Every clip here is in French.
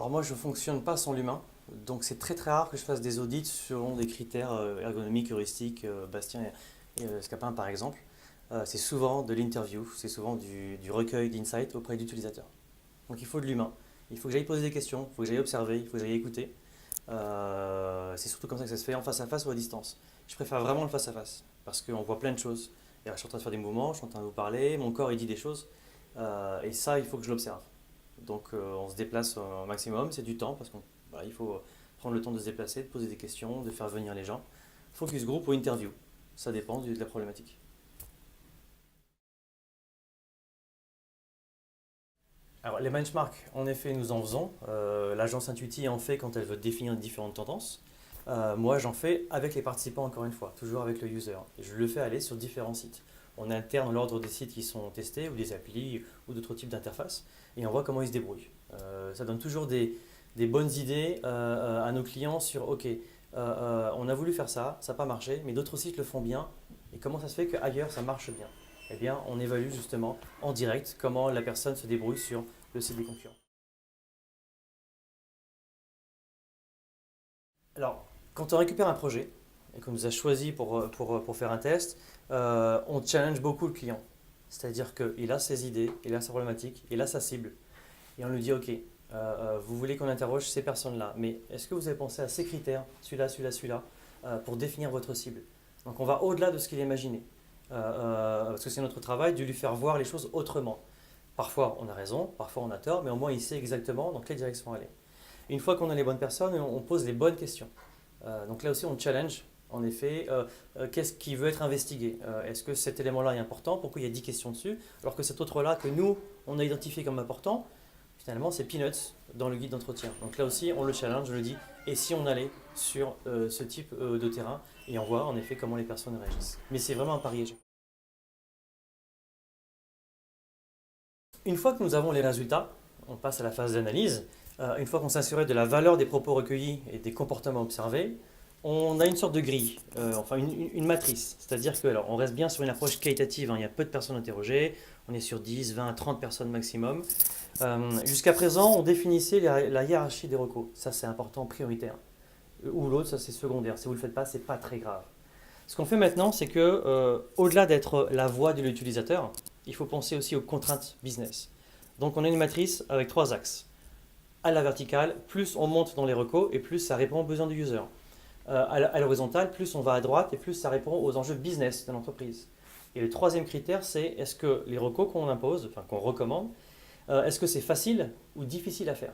Alors moi, je ne fonctionne pas sans l'humain, donc c'est très très rare que je fasse des audits selon des critères ergonomiques, heuristiques, Bastien et Scapin par exemple. C'est souvent de l'interview, c'est souvent du recueil d'insights auprès d'utilisateurs. Donc il faut de l'humain. Il faut que j'aille poser des questions, il faut que j'aille observer, il faut que j'aille écouter. C'est surtout comme ça que ça se fait, en face à face ou à distance. Je préfère vraiment le face à face, parce qu'on voit plein de choses. Et là, je suis en train de faire des mouvements, je suis en train de vous parler, mon corps il dit des choses, et ça il faut que je l'observe. Donc on se déplace au maximum, c'est du temps parce qu'il faut prendre le temps de se déplacer, de poser des questions, de faire venir les gens. Focus group ou interview, ça dépend de la problématique. Alors les benchmarks, en effet, nous en faisons. L'agence Intuiti en fait quand elle veut définir différentes tendances. Moi, j'en fais avec les participants, encore une fois, toujours avec le user. Et je le fais aller sur différents sites. On alterne l'ordre des sites qui sont testés, ou des applis, ou d'autres types d'interfaces, et on voit comment ils se débrouillent. Ça donne toujours des bonnes idées à nos clients sur, OK, on a voulu faire ça, ça n'a pas marché, mais d'autres sites le font bien, et comment ça se fait qu'ailleurs ça marche bien? Eh bien, on évalue justement en direct comment la personne se débrouille sur le site des concurrents. Alors, quand on récupère un projet et qu'on nous a choisi pour faire un test, on challenge beaucoup le client. C'est-à-dire qu'il a ses idées, il a sa problématique, il a sa cible. Et on lui dit, OK, vous voulez qu'on interroge ces personnes-là, mais est-ce que vous avez pensé à ces critères, celui-là, celui-là, celui-là, pour définir votre cible? Donc on va au-delà de ce qu'il imaginait. Parce que c'est notre travail de lui faire voir les choses autrement. Parfois on a raison, parfois on a tort, mais au moins il sait exactement dans quelle direction aller. Une fois qu'on a les bonnes personnes, on pose les bonnes questions. Donc là aussi, on challenge, en effet, qu'est-ce qui veut être investigué? Est-ce que cet élément-là est important? Pourquoi il y a 10 questions dessus? Alors que cet autre-là, que nous, on a identifié comme important, finalement, c'est peanuts dans le guide d'entretien. Donc là aussi, on le challenge, je le dis, et si on allait sur ce type de terrain, et on voit en effet comment les personnes réagissent. Mais c'est vraiment un pari. Une fois que nous avons les résultats, on passe à la phase d'analyse. Une fois qu'on s'est assuré de la valeur des propos recueillis et des comportements observés, on a une sorte de grille, enfin une matrice. C'est-à-dire que, alors, on reste bien sur une approche qualitative, hein, il y a peu de personnes interrogées, on est sur 10, 20, 30 personnes maximum. Jusqu'à présent, on définissait la hiérarchie des recos. Ça, c'est important, prioritaire. Ou l'autre, ça, c'est secondaire. Si vous ne le faites pas, c'est pas très grave. Ce qu'on fait maintenant, c'est que, au-delà d'être la voix de l'utilisateur, il faut penser aussi aux contraintes business. Donc, on a une matrice avec 3 axes. À la verticale, plus on monte dans les recos et plus ça répond aux besoins du user. À l'horizontale, plus on va à droite et plus ça répond aux enjeux business de l'entreprise. Et le troisième critère, c'est est-ce que les recos qu'on impose, enfin qu'on recommande, est-ce que c'est facile ou difficile à faire?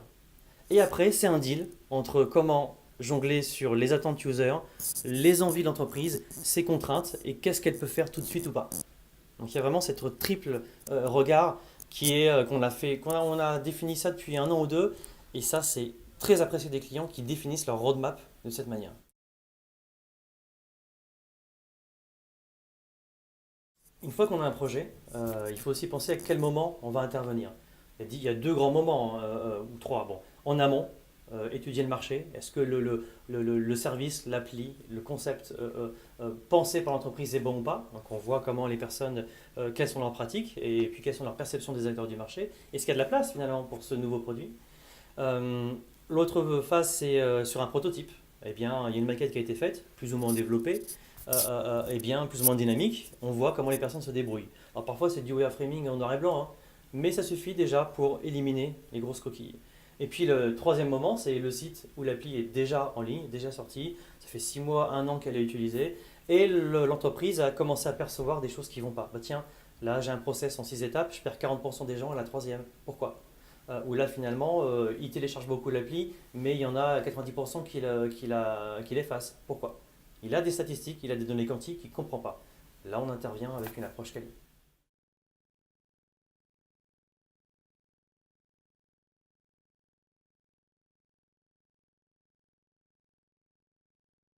Et après, c'est un deal entre comment jongler sur les attentes user, les envies de l'entreprise, ses contraintes et qu'est-ce qu'elle peut faire tout de suite ou pas. Donc il y a vraiment cette triple regard qui est on a défini ça depuis un an ou deux, et ça c'est très apprécié des clients qui définissent leur roadmap de cette manière. Une fois qu'on a un projet, il faut aussi penser à quel moment on va intervenir. Il y a deux grands moments, hein, ou trois. Bon, en amont, étudier le marché. Est-ce que le service, l'appli, le concept pensé par l'entreprise est bon ou pas? Donc on voit comment les personnes, quelles sont leurs pratiques et puis quelles sont leurs perceptions des acteurs du marché. Est-ce qu'il y a de la place finalement pour ce nouveau produit? Euh, L'autre phase, c'est sur un prototype. Eh bien, il y a une maquette qui a été faite, plus ou moins développée, eh bien, plus ou moins dynamique. On voit comment les personnes se débrouillent. Alors parfois, c'est du wireframing en noir et blanc, hein, mais ça suffit déjà pour éliminer les grosses coquilles. Et puis le troisième moment, c'est le site où l'appli est déjà en ligne, déjà sorti. Ça fait 6 mois, 1 an qu'elle est utilisée. Et l'entreprise a commencé à percevoir des choses qui ne vont pas. Bah, tiens, là j'ai un process en 6 étapes, je perds 40% des gens à la troisième. Pourquoi? Où là finalement, il télécharge beaucoup l'appli, mais il y en a 90% qui l'effacent. Pourquoi? Il a des statistiques, il a des données quantiques qu'il ne comprend pas. Là, on intervient avec une approche quali.